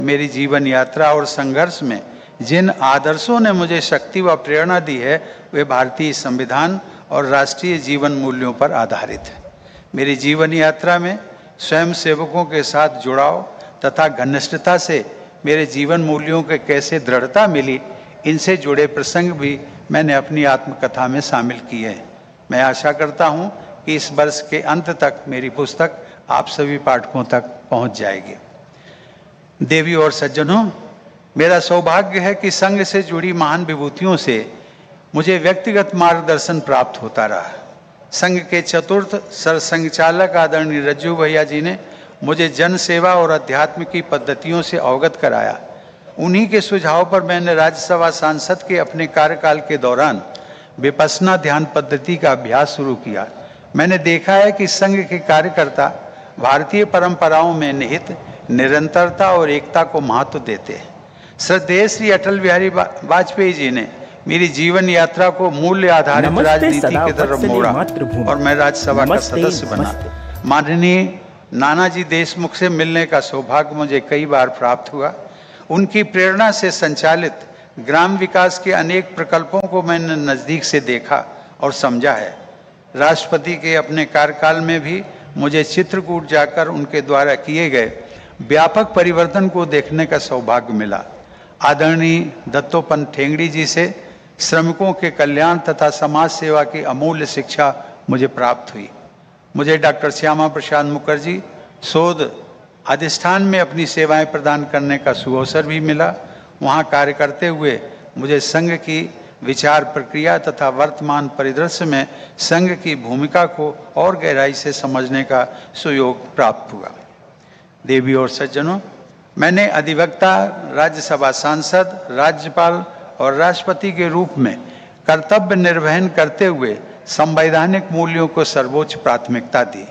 मेरी जीवन यात्रा और संघर्ष में जिन आदर्शों ने मुझे शक्ति व प्रेरणा दी है वे भारतीय संविधान और राष्ट्रीय जीवन मूल्यों पर आधारित है। मेरी जीवन यात्रा में स्वयं सेवकों के साथ जुड़ाव तथा घनिष्ठता से मेरे जीवन मूल्यों के कैसे दृढ़ता मिली, इनसे जुड़े प्रसंग भी मैंने अपनी आत्मकथा में शामिल किए हैं। मैं आशा करता हूं कि इस वर्ष के अंत तक मेरी पुस्तक आप सभी पाठकों तक पहुंच जाएगी। देवी और सज्जनों, मेरा सौभाग्य है कि संघ से जुड़ी महान विभूतियों से मुझे व्यक्तिगत मार्गदर्शन प्राप्त होता रहा। संघ के चतुर्थ सरसंघचालक आदरणीय रज्जू भैया जी ने मुझे जन सेवा और अध्यात्म की पद्धतियों से अवगत कराया। उन्हीं के सुझाव पर मैंने राज्यसभा सांसद के अपने कार्यकाल के दौरान विपश्यना ध्यान पद्धति का अभ्यास शुरू किया। मैंने देखा है कि संघ के कार्यकर्ता भारतीय परंपराओं में निहित निरंतरता और एकता को महत्व देते हैं। श्रद्धेय श्री अटल बिहारी वाजपेयी जी ने मेरी जीवन यात्रा को मूल्य आधारित राजनीति की तरफ मोड़ा और मैं राज्यसभा का सदस्य बना। माननीय नानाजी देशमुख से मिलने का सौभाग्य मुझे कई बार प्राप्त हुआ। उनकी प्रेरणा से संचालित ग्राम विकास के अनेक प्रकल्पों को मैंने नज़दीक से देखा और समझा है। राष्ट्रपति के अपने कार्यकाल में भी मुझे चित्रकूट जाकर उनके द्वारा किए गए व्यापक परिवर्तन को देखने का सौभाग्य मिला। आदरणीय दत्तोपंत ठेंगड़ी जी से श्रमिकों के कल्याण तथा समाज सेवा की अमूल्य शिक्षा मुझे प्राप्त हुई। मुझे डॉक्टर श्यामा प्रसाद मुखर्जी शोध अधिष्ठान में अपनी सेवाएं प्रदान करने का सुअवसर भी मिला। वहां कार्य करते हुए मुझे संघ की विचार प्रक्रिया तथा वर्तमान परिदृश्य में संघ की भूमिका को और गहराई से समझने का सुयोग प्राप्त हुआ। देवी और सज्जनों, मैंने अधिवक्ता, राज्यसभा सांसद, राज्यपाल और राष्ट्रपति के रूप में कर्तव्य निर्वहन करते हुए संवैधानिक मूल्यों को सर्वोच्च प्राथमिकता दी।